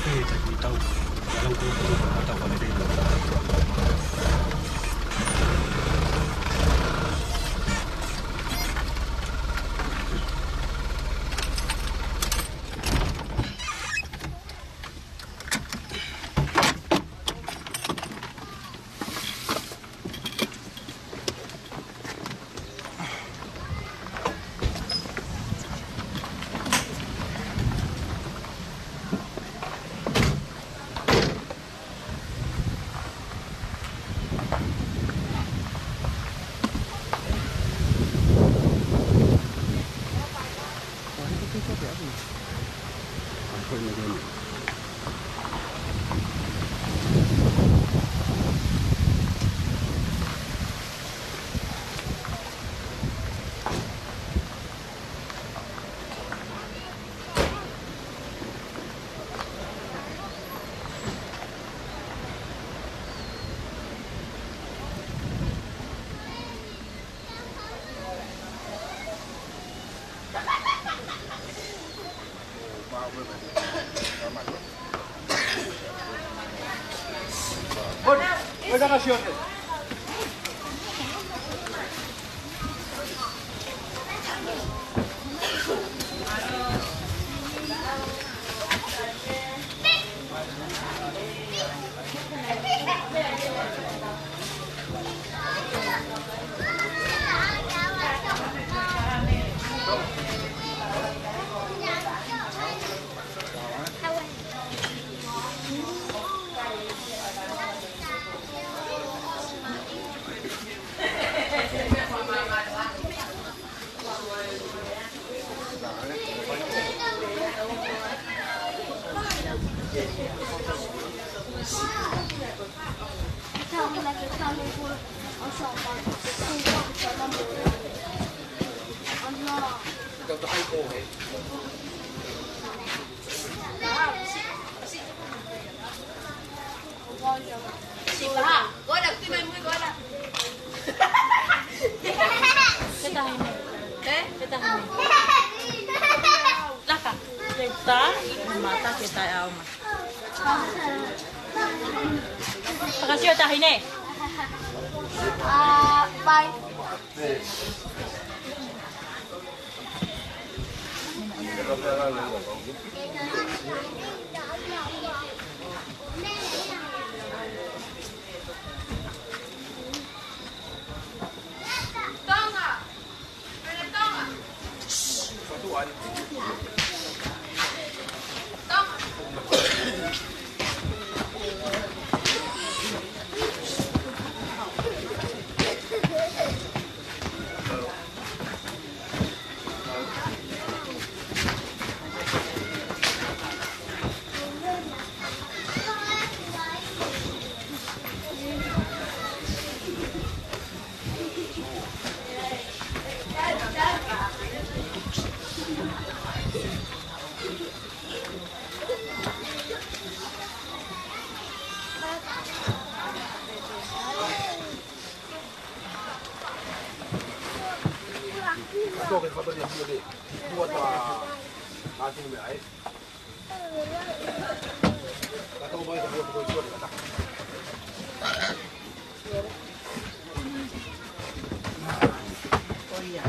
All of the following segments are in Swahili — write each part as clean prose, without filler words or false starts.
Jadi tahu dalam kurung atau pada dia. Buenas naciones. Makasih tahu ini. Bye. Ito kay Father yang dia buat nasi ni ay. Kata mo ba ito buat ko ito kata. Oh iya.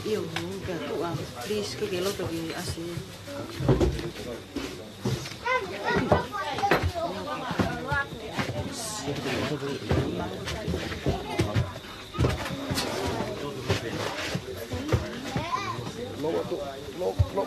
Yêu cả tụ à đi cái lô tagi asi. Lo.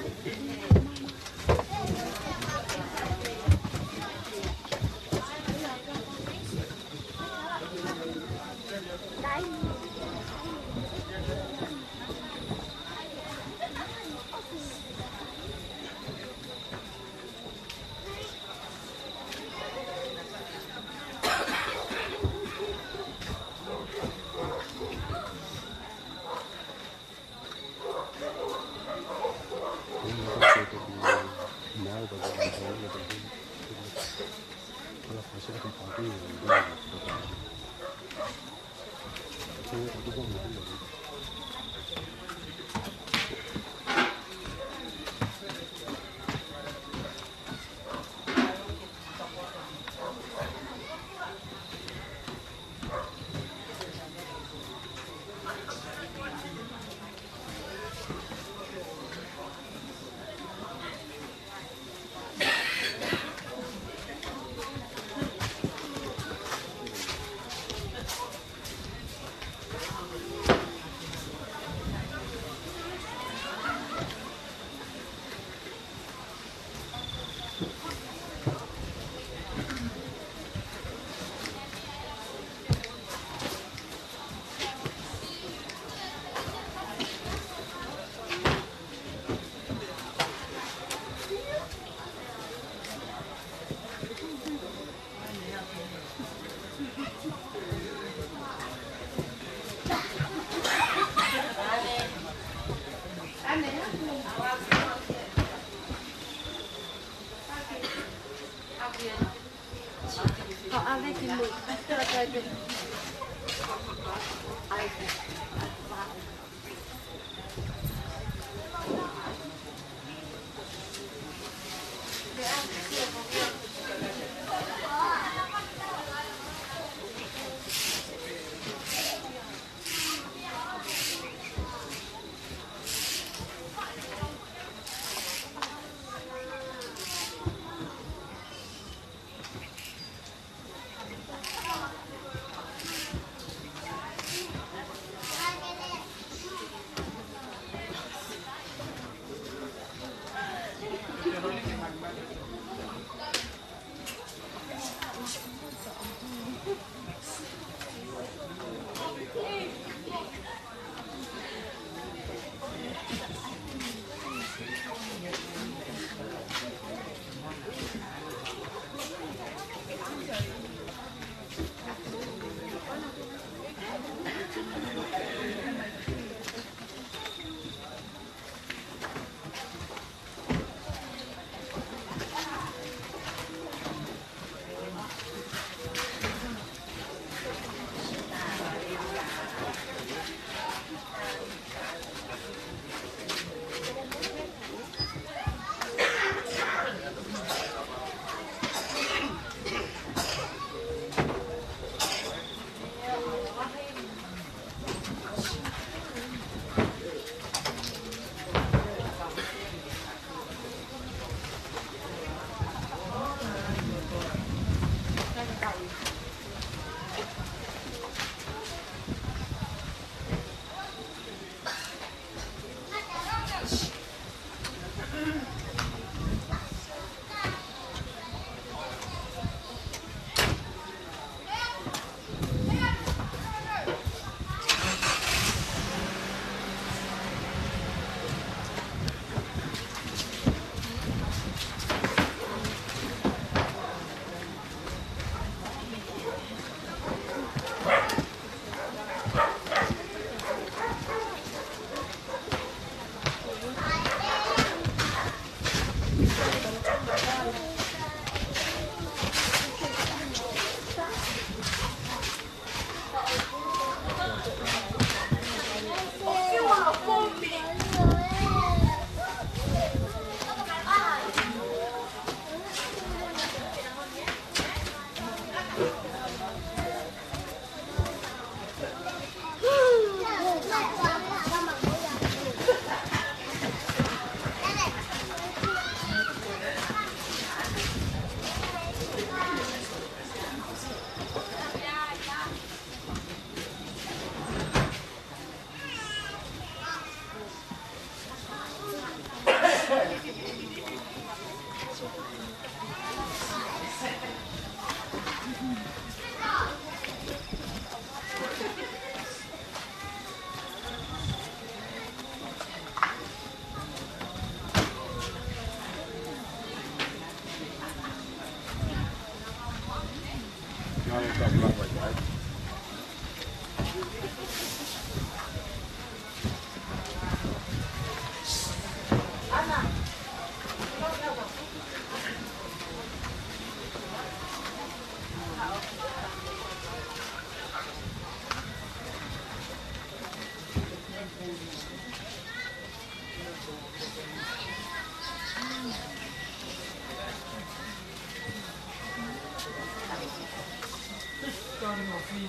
Hãy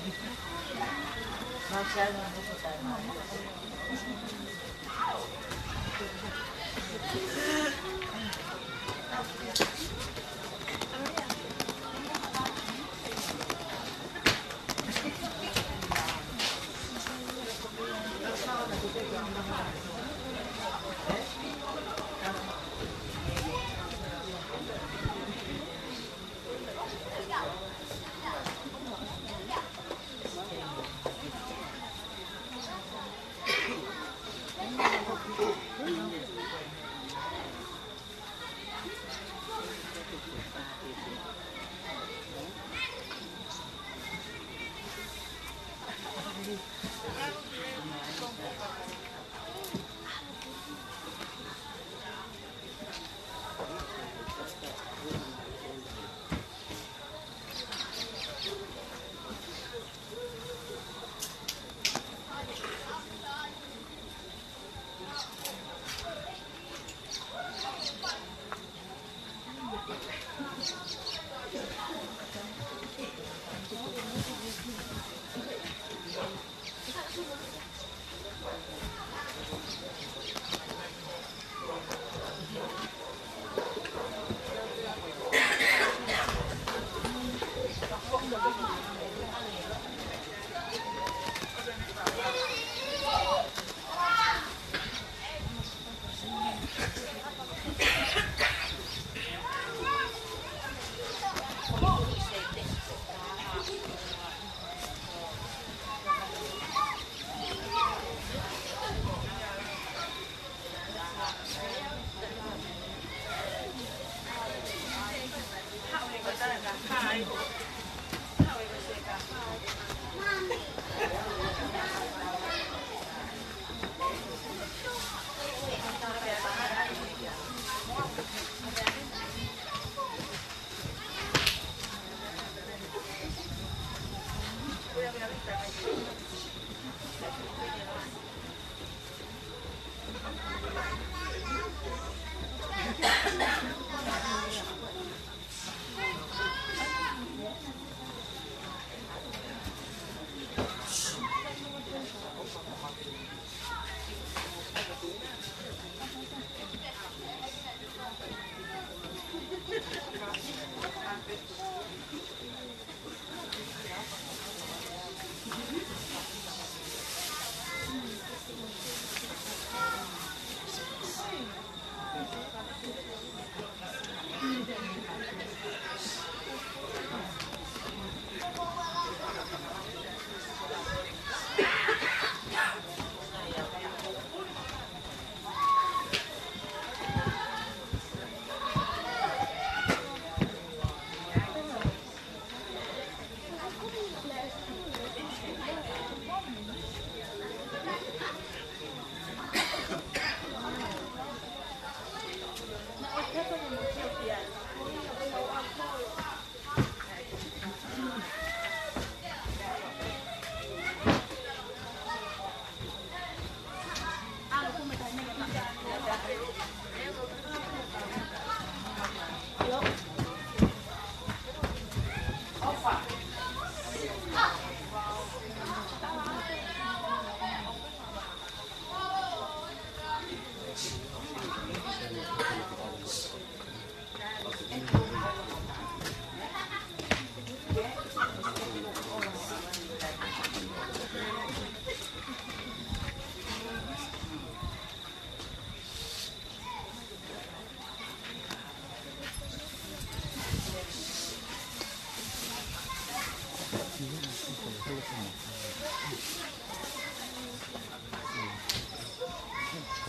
subscribe cho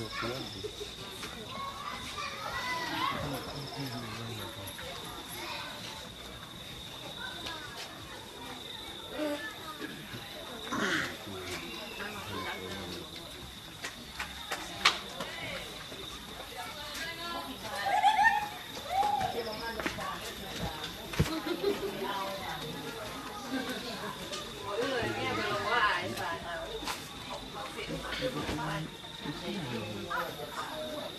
kênh Ghiền Mì Gõ để không bỏ lỡ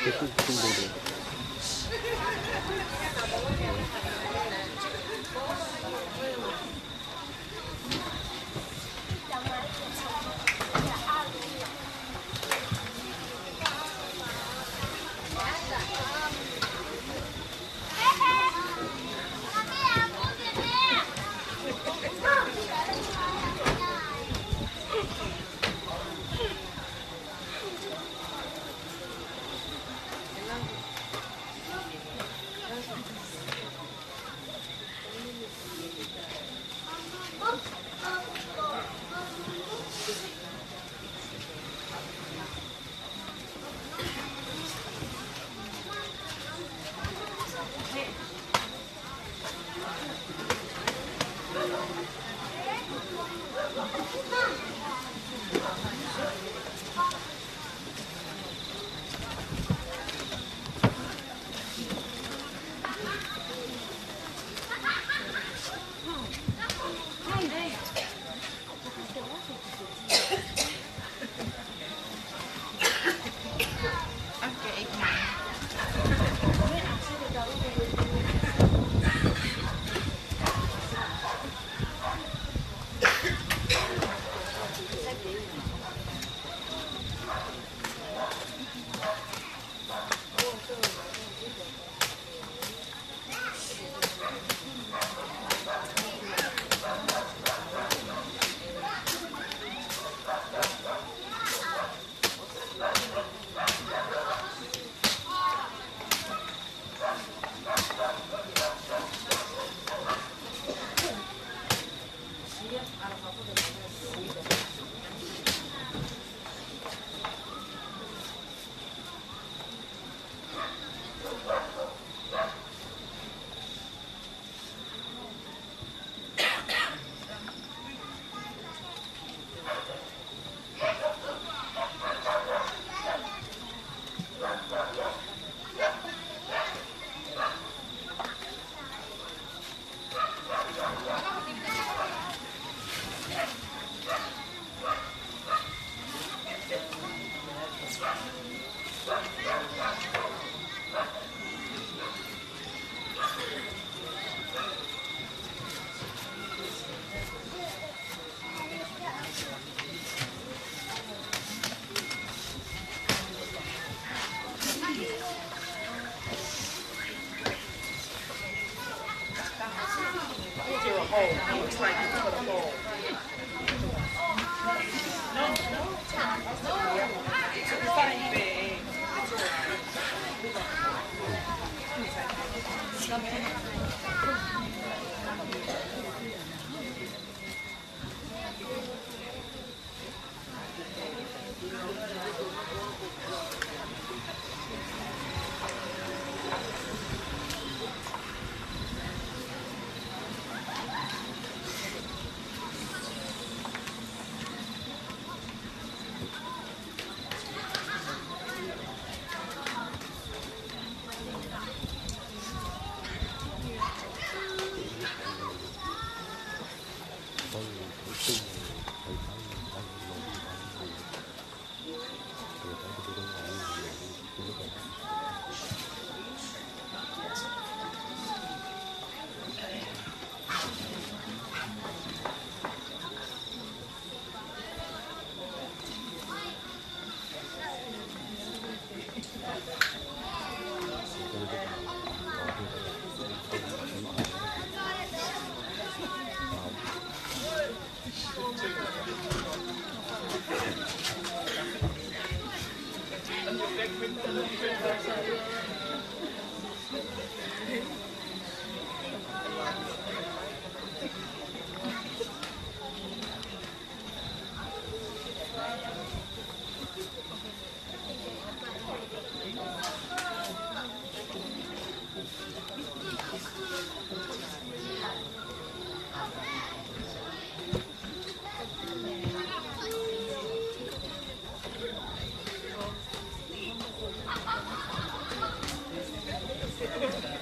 Thank you.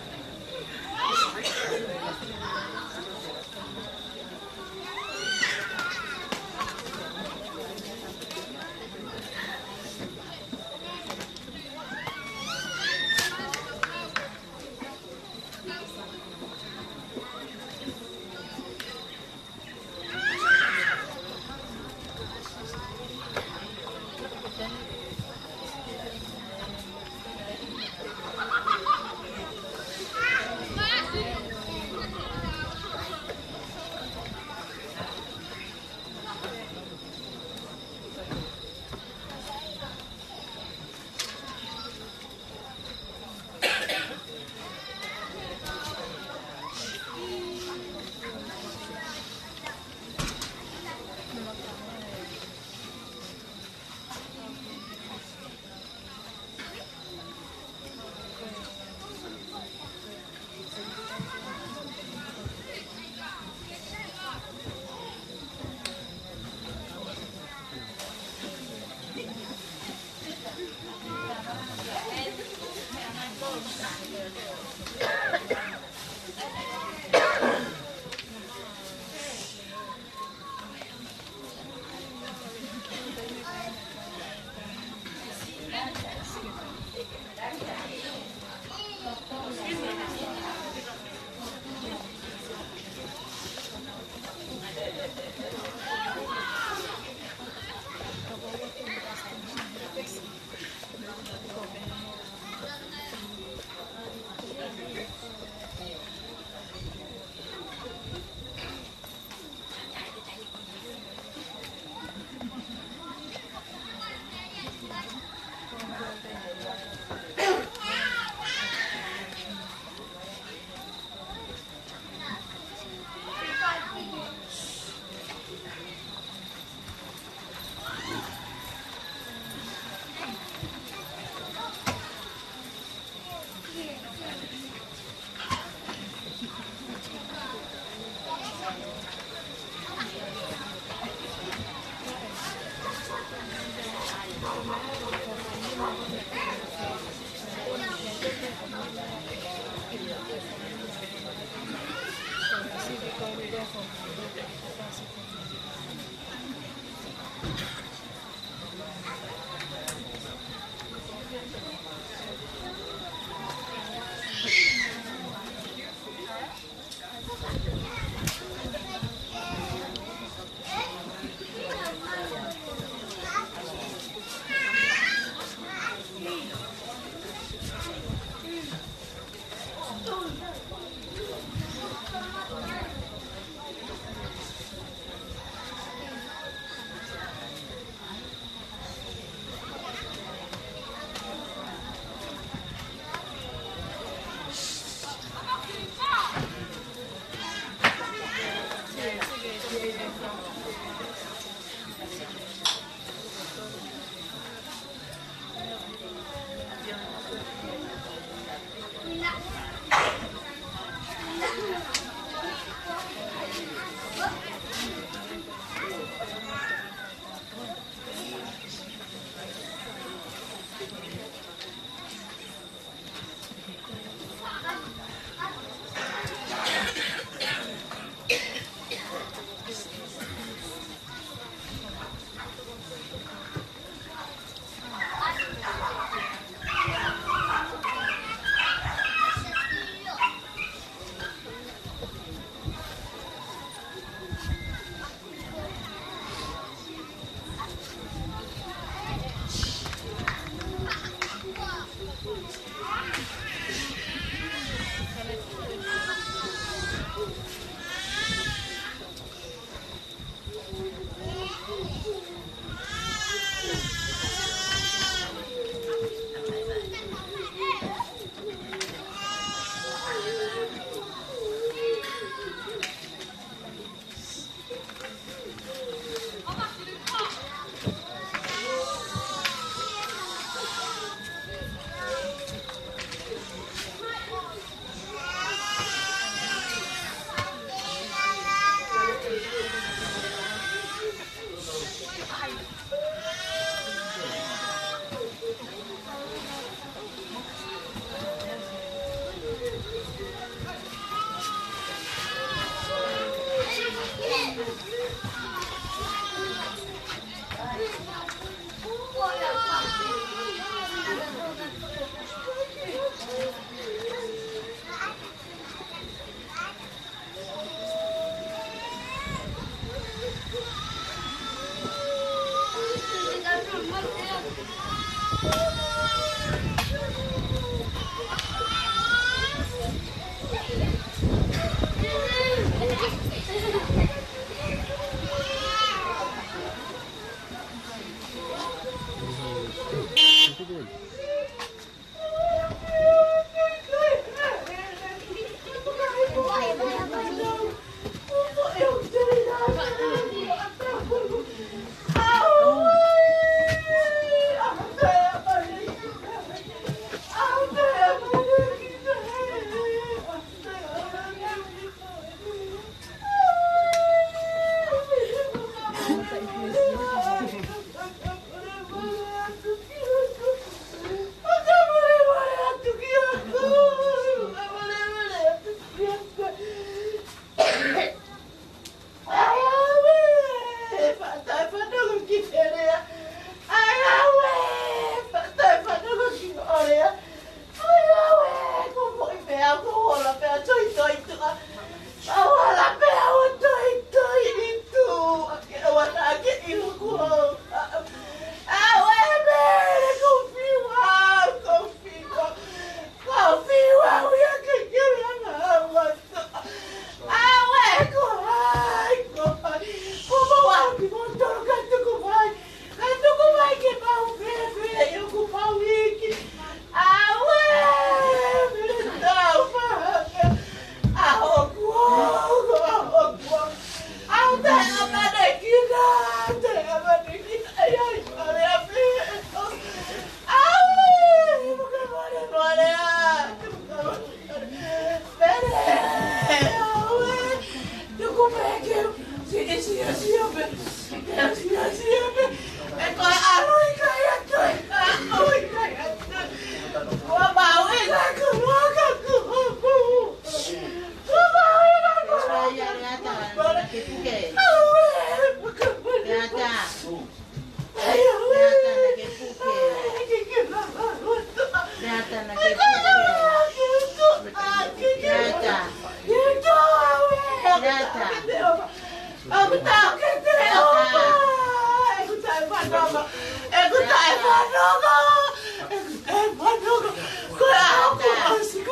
Hallelujah.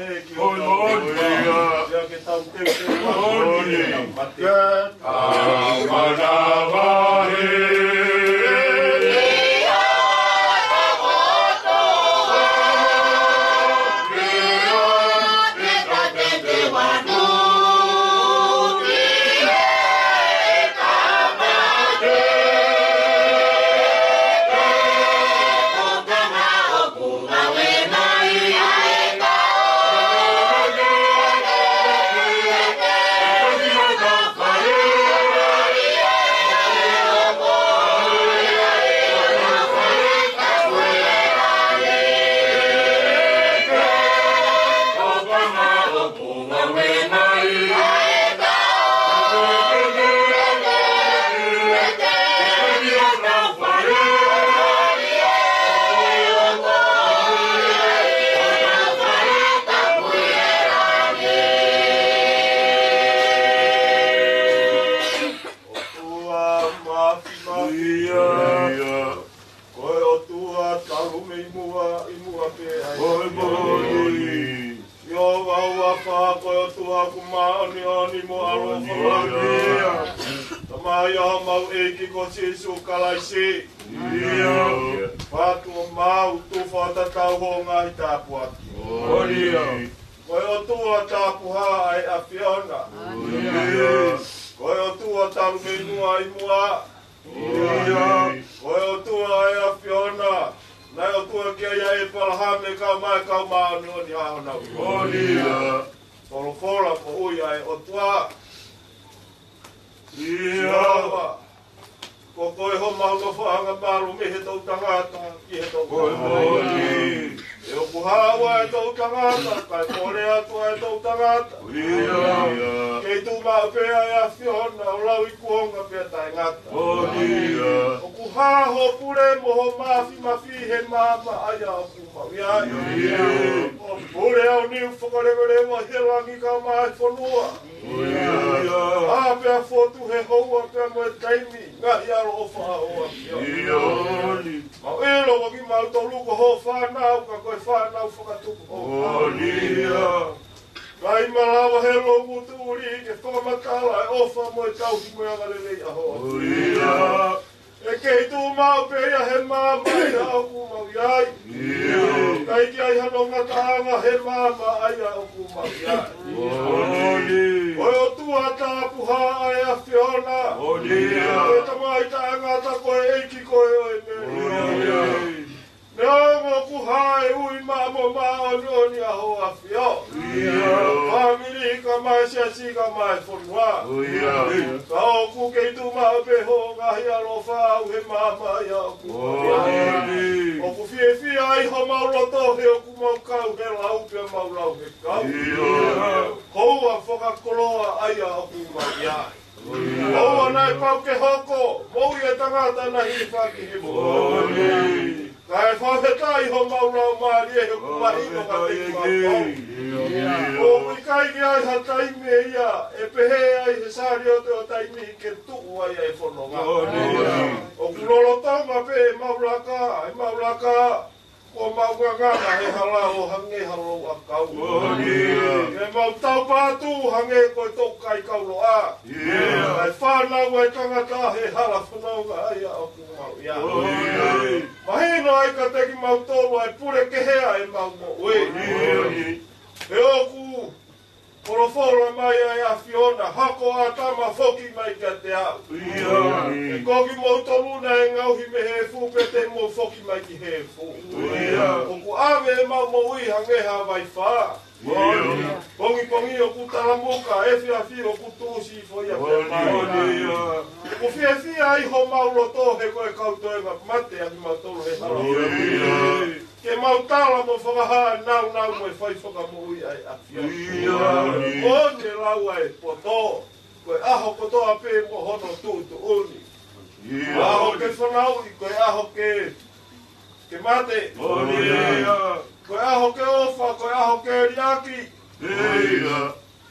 e ki o tau ia ke tau te te wahoni ke tau manawahe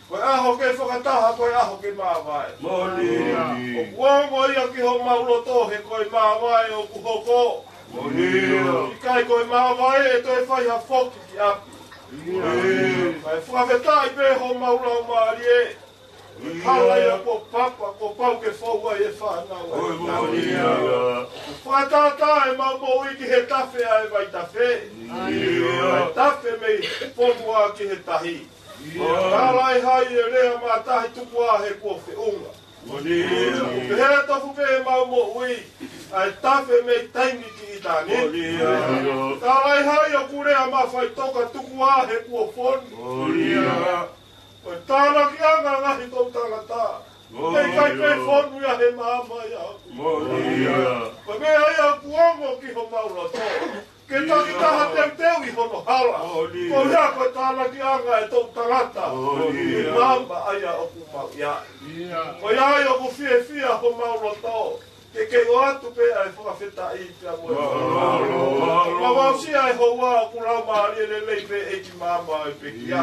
Koe aho ke whakataha, koe aho ke māwai. O kuongo ia ki ho mauloto he koe māwai o kuhoko. I kai koe māwai e toi whai ha whoki ki api. Mai whakawhetai pe ho maurau maari e. Hala ia ko papa, ko pau ke whaua e whanau. Whakatata e mau iki he tawhe a e vai tawhe. Mai tawhe mei whonua ki he tahi. Kālai hai e rea mā tahi tuku a he kua whiunga. He tofu pe e mau mo ui, ai tawhe mei taimi ki i tāni. Kālai hai o kurea mā whai toka tuku a he kua whonu. Tāna ki anga ngahi tau tangata. Hei kai pe whonu ia he māma ia. Koe mea ia kuongo ki ho maura tō. Ke taki taha teu i hono hala. Ko hea koe tāna ki anga e tau tangata. I māma aia o ku mau ia. Ko ia ai o ku fia ho maura tō. Ke o atu pe ai whakawheta i pia moe. Mawausi ai hoa o ku lau maari e lelei pe e ki māma e pe ki a.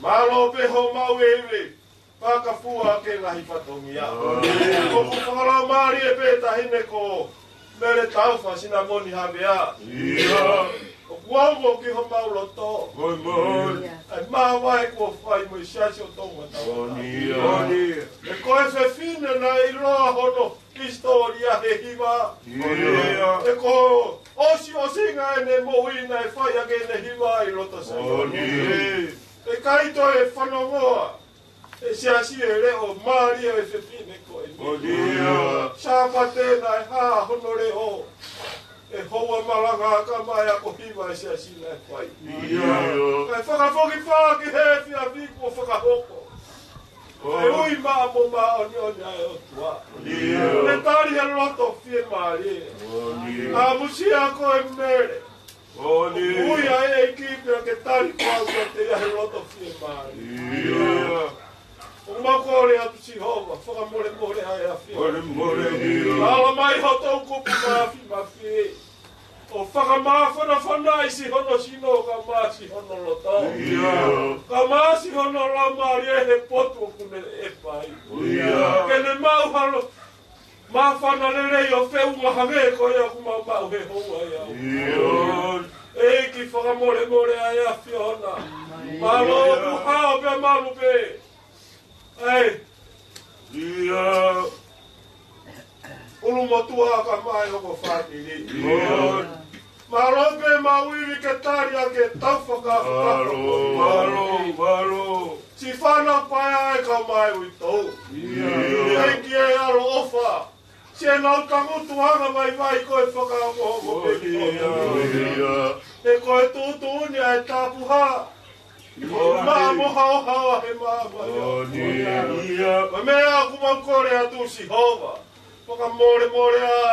Malo pe ho mau ewe. Whakafua ke ngahi patongi a. Ko ku whakarau maari e pe tahine ko mere tauwha sina moni hawe a. O kuongo ki ho mau loto. Ai mawa e kua whai mo i siasi o tonga tau. E koe whewhine na i roa hono historia he hiwa. E ko osi o singa e ne mo ina e whai ake ne hiwa i roto sa. E kaito e whanongoa. E siasi e reo maari e whewhine ko e. Sāpa tēnā e hā hono reo. E hoa malanga ka mai a ko hiwa e siasi na e whai. Kai whakafoki whā ki he whia whiko whakahoko. E ui maa mo maa o nionia e o tua. Ne tari he loto whie maari. A musia ko e mere. Ui a e kipia ke tari kwanza te ia he loto whie maari. O makore atu si hova, whakamore more ai a whia. Ala mai ho tau kupu maafi mawhi. O whakamawhana i si hono sino ka maa si hono loto. Ka maa si hono lau maari e he potu o kune e pai. Kene mau halo, maa whana rerei o whiunga hange ko ia ku mau he hoa ia. E ki whakamore more ai a whiona. Malo ku hao pe malu pe. Ei. Ulu motua ka mai o ko whakiri. Marope mauiri ke taria ke tauwhaka. Maro. Si whana pai ai ka mai ui tau. Eiki e aro ofa. Si e nau tangutu hanga mai vai koe whakaoko peki o. E koe tutu unia e tāpuha. Maa moha o hawa he maa. Mea kuma kore atu si hova. Whaka more a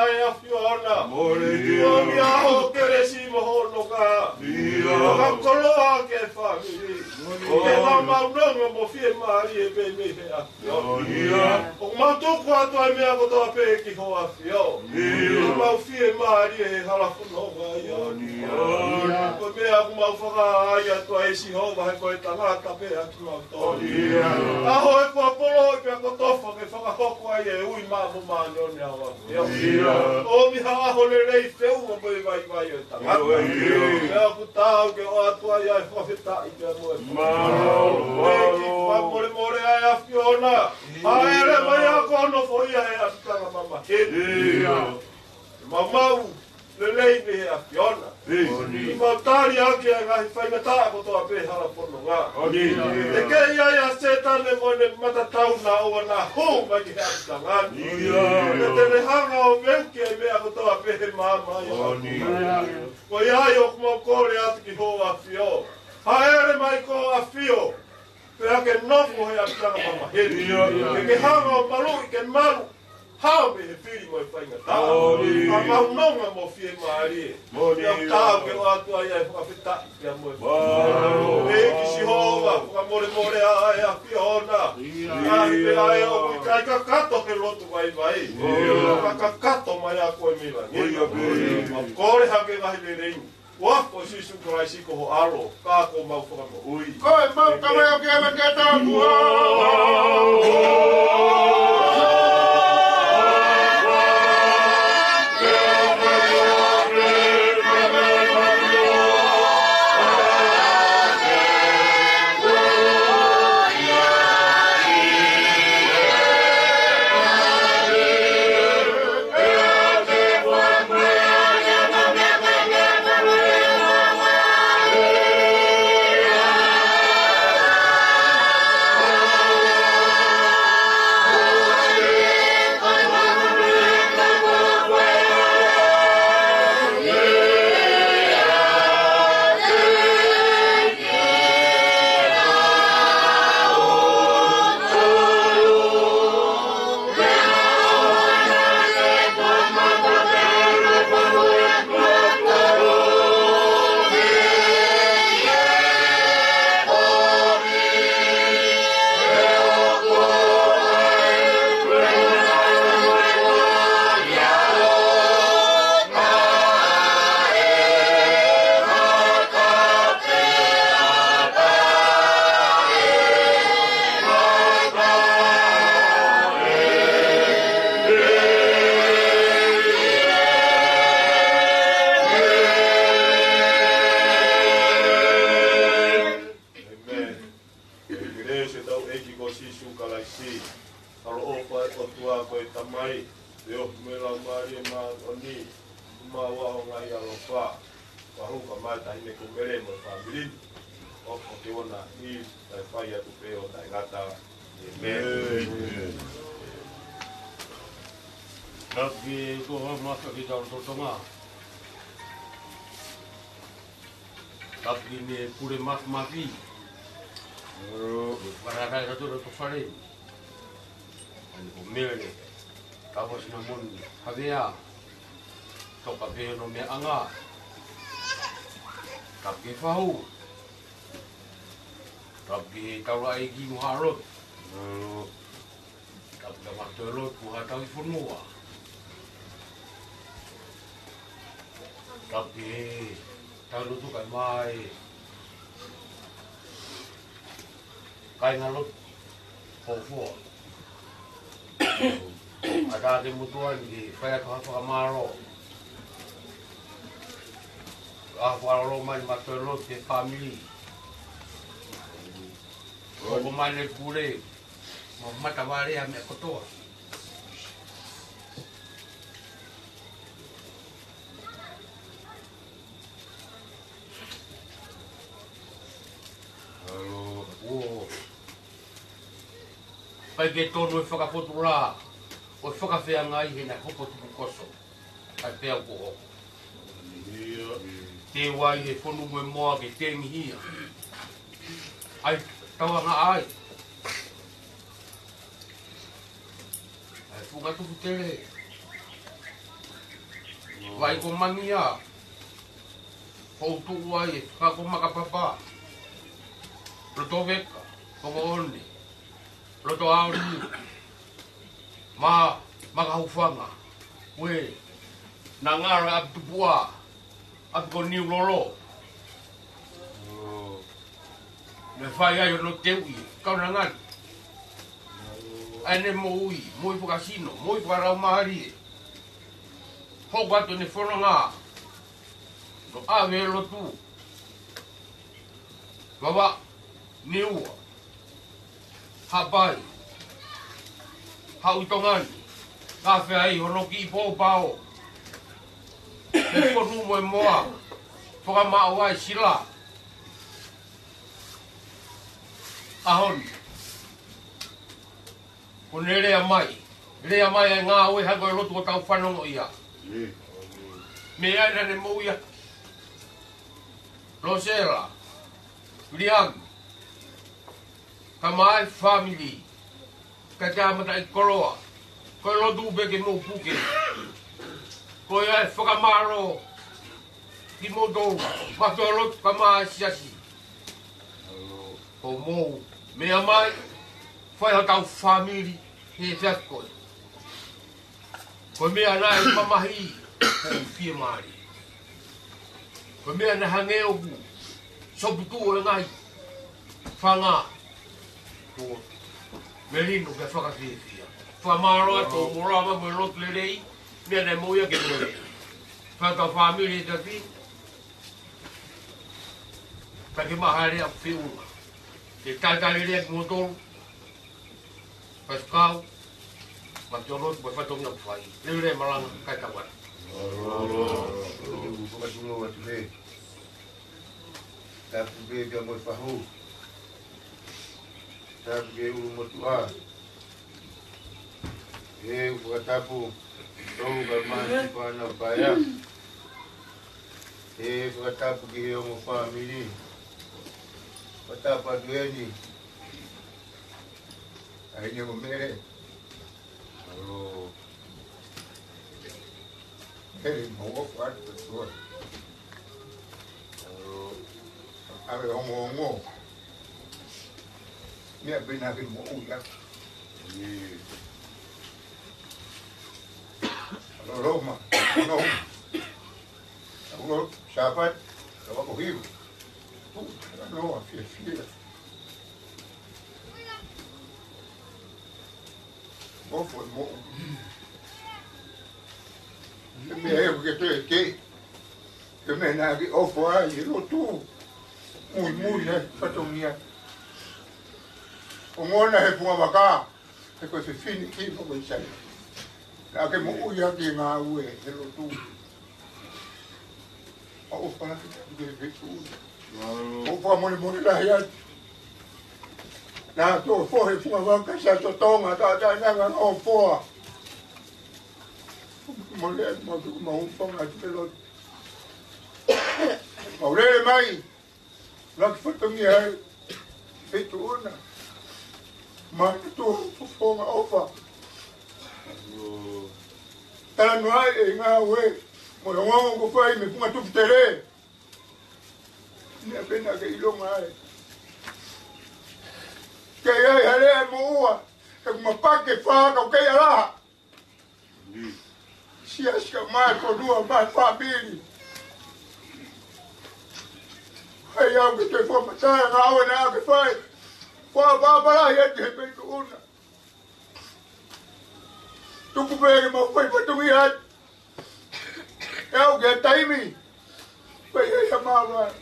e a whiona. O mi aho kere si mohono ka. Whaka koloa ke whamiri. Ke wha maunonga mo whie maari e pe me he a whiona. O mautuku atu ai mea kotoa pe ki ho a whio. O mau whie maari e he halafunonga ia. Ko mea ku mau whaka ai atu ai si hova he koe tangata pe a ki mau tōni. Aho e kua polo i pia kotofa ke whakahoko ai e ui māmu māni. O mi haho le rei whiunga mo i vai o tangata. Mea ku tāu ke o atua i ai whawheta i pia mo e whawheta. More ai a whiona. Haere mai a kono fo ia e a tanga mama hedi. Mau le rei me he a whiona. I mau tāri ake a ngahi whaingataa kotoa pe hala pono ngā. Te kei ai a setane mo ne matatau na oa na hou mai ki hea tangani. Te tene hanga o meuki ai mea kotoa pe he māma ia. Ko iai o kumau kore atu ki ho a whio. Haere mai ko a whio. Pe ake nofu he a tanga mama hedi. Ke hanga o malu i ke malu. Hao me he whiri mo e whaingataa. A maunonga mo whie maari e. Ia tāu ke o atua ia e whakawheta i pia mo e whaingataa. E ki si hova, whakamore ai a whiona. Ahi pe ai o kui kai ka kato he lotu vai. Ka kato mai a koe milangi. Ma kore hake ngahi le reini. Wako sisu kurai siko ho alo. Kako mau whakamo ui. Koe mau kamai o kia me ke tāpua. le se tau eki ko sisu kalaisi. Alo opa o tua ko e tamai. Leo me la mari ma oni. Ma wa o ngai alo fa. Wahu ka mata ine ko mere mo family. O ke ona ni tai fai atu pe o tai gata. Tapi ko masa kita untuk tengah. Tapi ni pure mak mati. Para ada satu untuk fare. Ani ko mele. Kawas namun habia. To kabe no me anga. Tapi fau. Tapi kalau lagi muharot. Tapi dapat terus buat tahu semua. Tapi tahu tu kan mai. Kain ngalut fofo. Ada kebutuhan di kaya kau maro. Kalau main materlo ke family. Kalau main pule, mata wari ame kotor. Pagi tono whakapotura, o whakawhea ngai hena hopotuku koso, ai pēo ko hoko. Te wai he whonu me moa ke tengi hia. Ai tawanga ai. Ai whungatuku tere. Wai ko mangia. Poutu wai, kako makapapa. Roto veka, kongo one. Roto auri. Makahufanga. We. Nangara abtupua. Abko niu lolo. Me fai ai no teui. Kau nangan. Ane mo ui. Moi pokasino. Moi parau mahari. Hoko ato ne whananga. No awe lo tu. Baba. Niua. Hapai. Hauitongani. Kafe ai honoki i pōpao. E konu mo e moa. Whakamao ai sila. Ahon. Ko ne rea mai. Rea mai e ngā oe hago e lotu o tau whanongo ia. Me aina ne mo ia. Rosela. Liam. Kamai family. Katamata i koroa. Ko e lotu beke mo puke. Ko e whakamaro. Ki mo dou. Mato e lotu kamai siasi. Ko mou. Mea mai. Whai ho tau family. He whiakoi. Ko mea nai mamahi. Ko whia maari. Ko mea na hange oku. Soputu o e ngai. Whanga. Ko Melino ke whakawhiwhia. Whamaro ato morama mo lotu le rei. Mea nei moia ke mo rei. Whakau family te whi. Take mahare a whiunga. Te taitare rea ki motoru. Paskau. Ma te olotu pa whatonga whai. Leu rea maranga kai tawara. Whakatungo atu me. Tapu me kia mo whahu. Tapu ke uru motu a. E whakatapu. Tau ka mahi whana whaia. E whakatapu ki he ongo whamiri. Whakatapu atu eni. Aine mo mere. Alo. Mere mo ofu atu patua. Alo. Awe ongo ongo. Mea bina ke mo uya. Alo Roma. No. Alo sapat. Alo ko hiu. Alo fia. Mofo mo. Me eu que tô aqui. Que me na que ofo aí, eu tô. Muito, né? Patomia. ngona he punga waka e ko se fini ki mo ko sai la ke mo uya ki nga ue he lo tu o pa ke ke tu o pa mo la ya na to fo he punga waka sa to tonga ta na o fo mo le mo un ponga te lo o le mai la que foto mia feito una ma tu fonga ofa tala no ai nga we mo ngo ko fai me funga tu tere ne pena que ilo mai que ai hale mo ua e mo pa que fa ka que ala si acha mai ko dua mai família ai au que te for matar na na que faz pô para aí de repente una tu cubere mas foi para tu ir é o que tá em mim foi aí chamava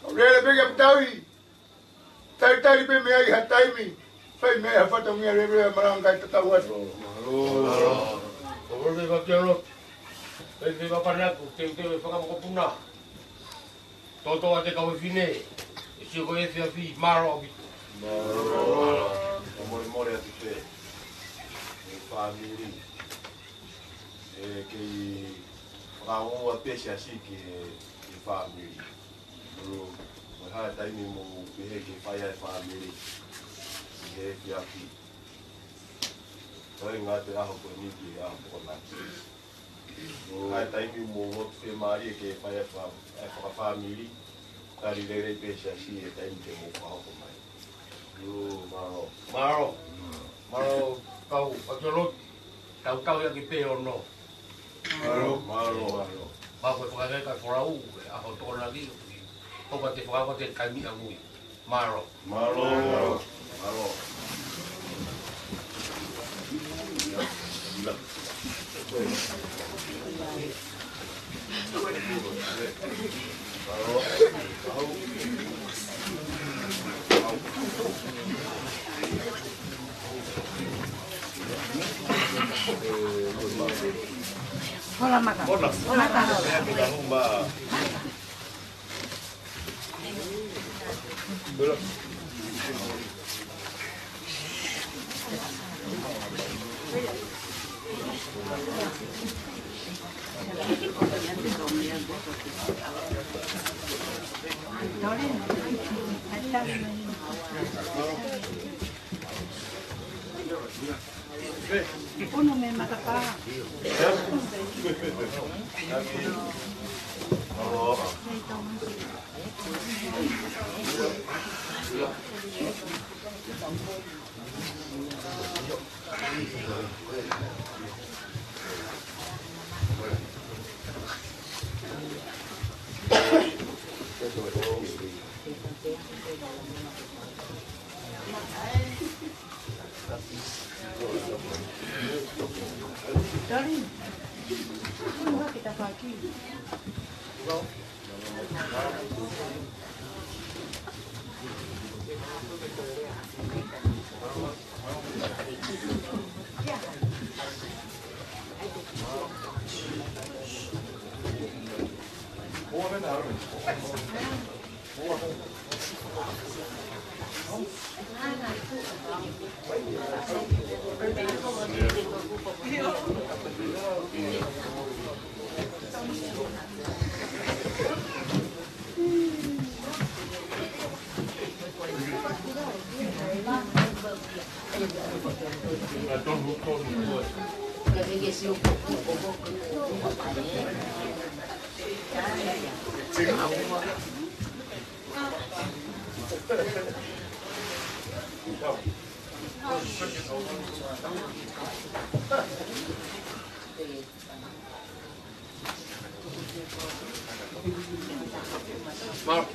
olha bem que tá aí tá bem me aí tá em mim foi me a foto minha lembra maranga tá o Kalau dia bagian dia bapa nak, dia pakai muka punah. Toto ada kau sini, isi kau isi api maro gitu. Mori atu te family que rao a peixe assim que family. Bro, mas ha tai ni mo que fai a family. Que aqui.Oi ngā te aho ko ni ki aho ko nā. Ai taimi mo te mari ke whai e whakawhamiri. Tari rere pēsia si e taimi te mo whao ko mai. Maro. Maro. Maro kau akelot. Kau yang ki pē ono. Maro. Ba koe whakakai kai whorau e aho tōna li. Toka te whakako te kaimi angui. Maro. Hola makan. Hola makan. Uno me mata pa. Darling, ano kita pagi? Mark.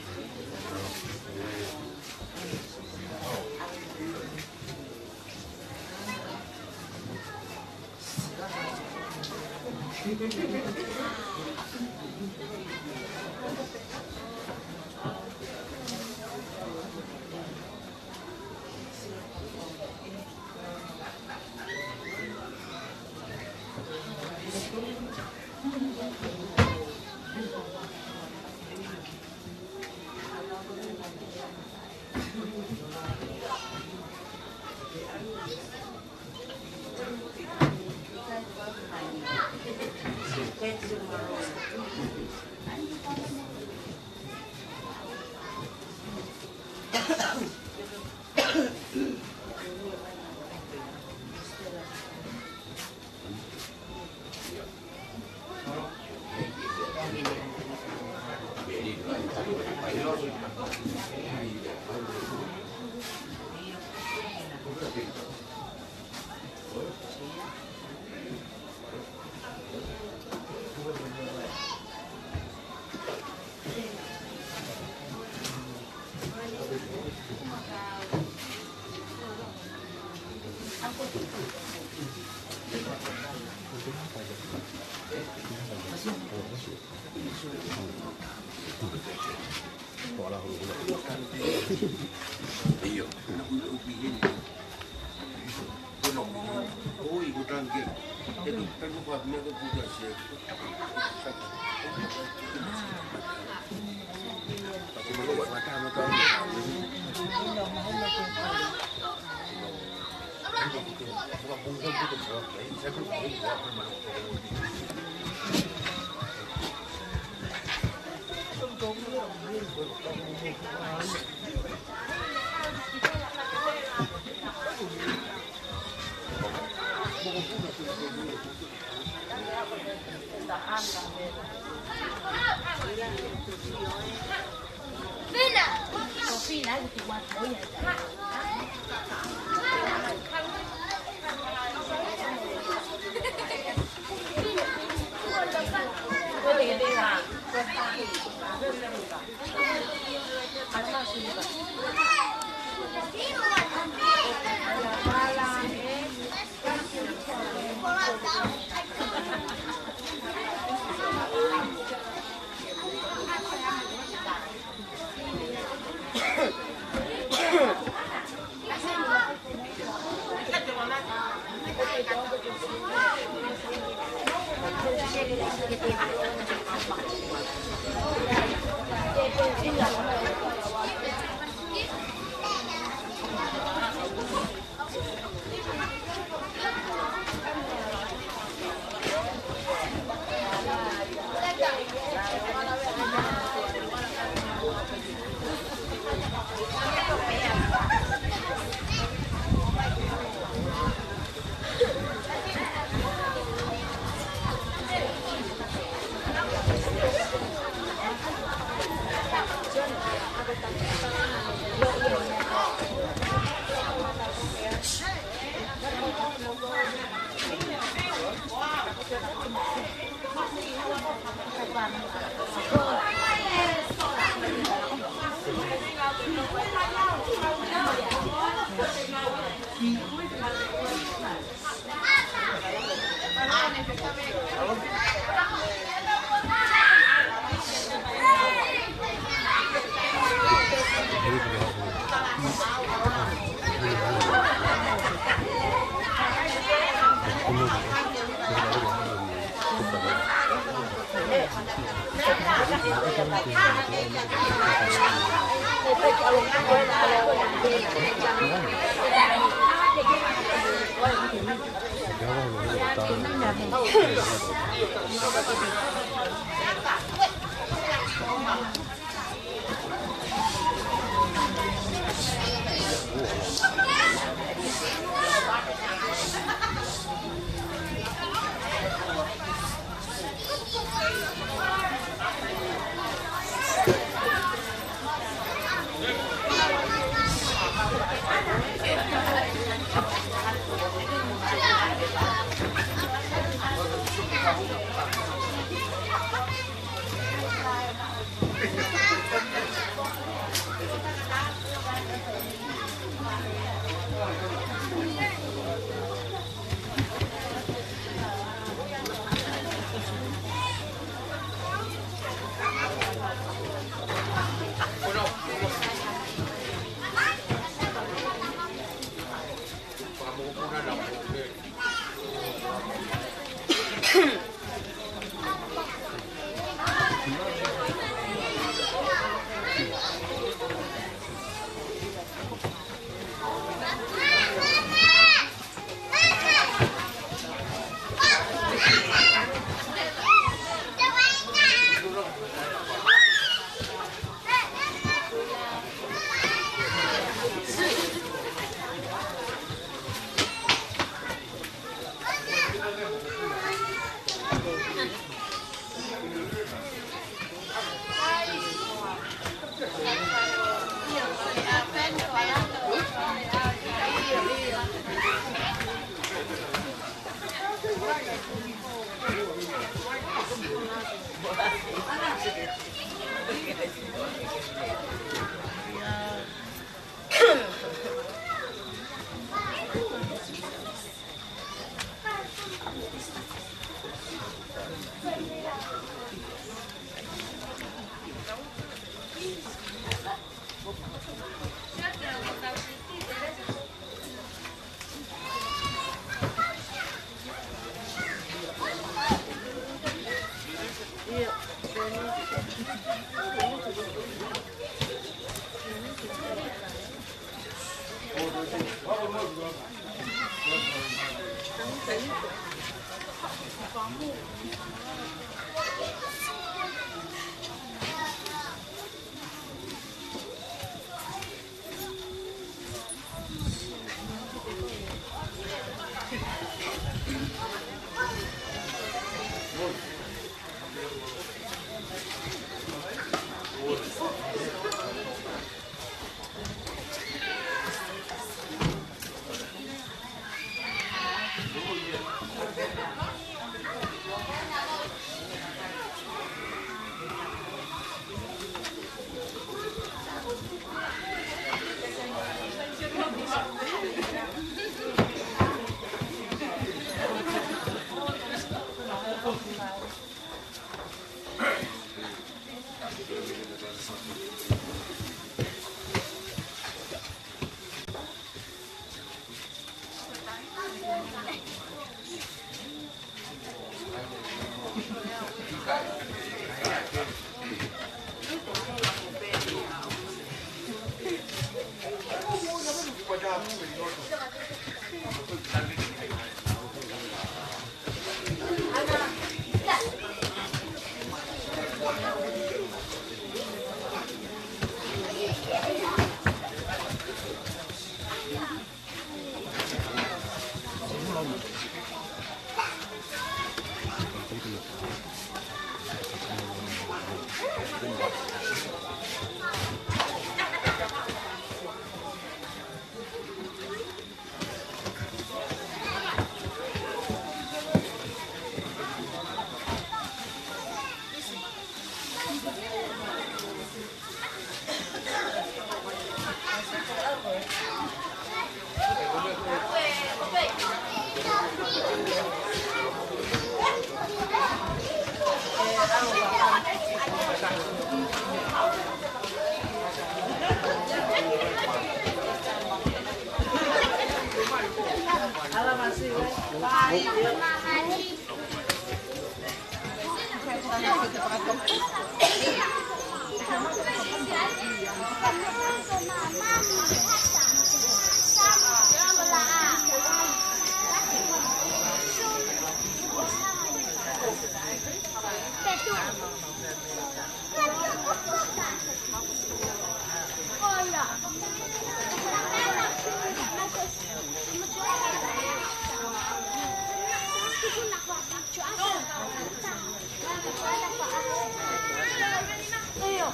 Ayo.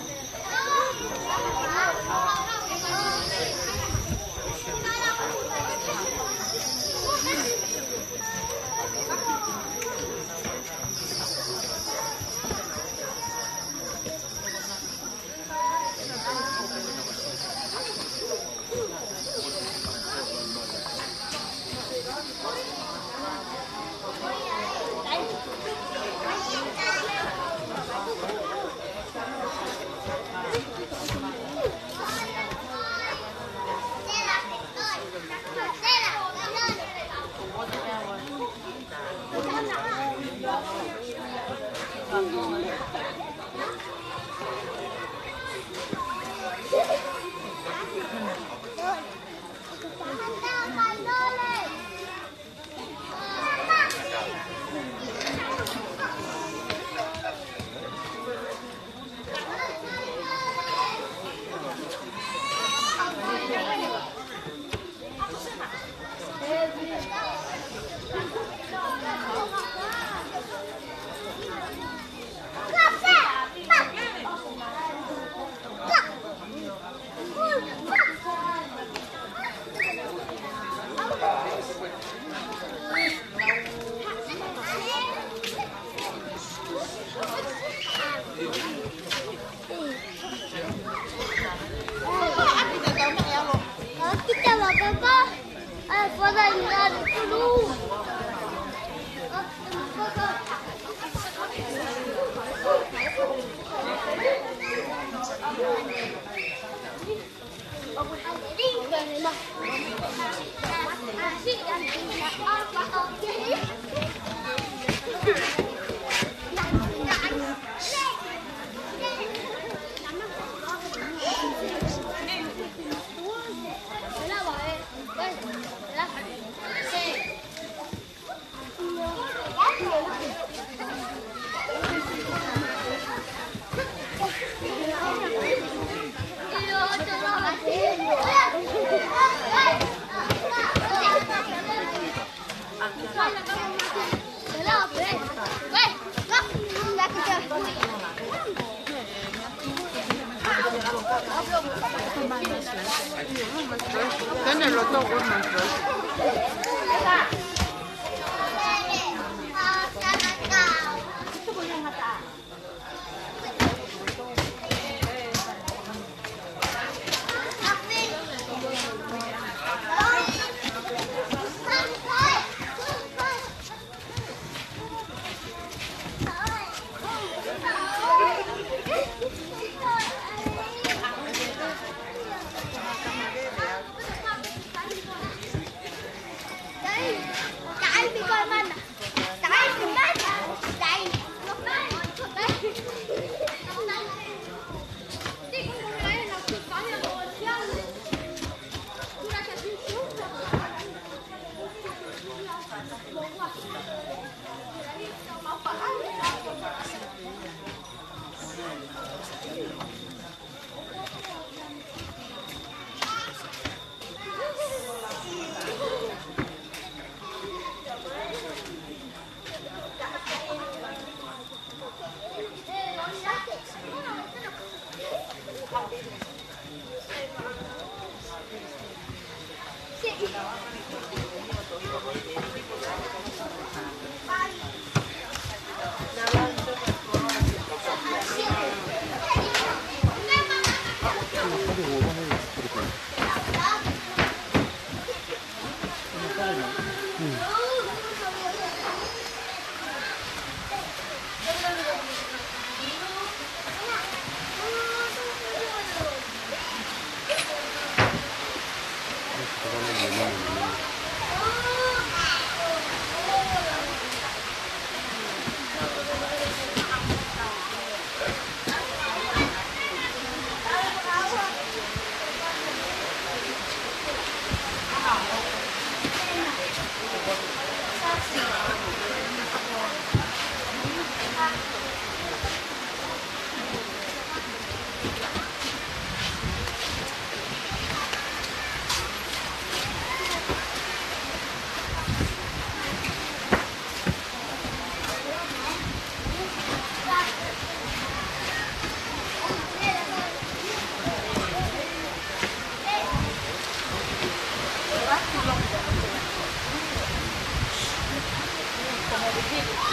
Tänne lo to uman terus.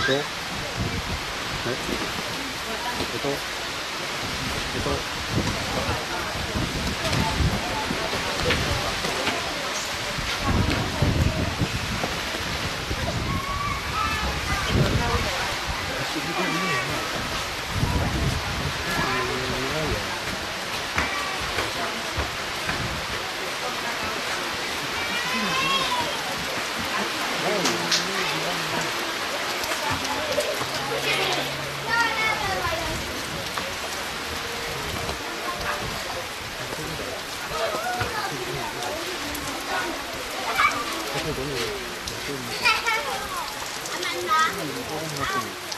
Ito. Ito. Ito. Amanda.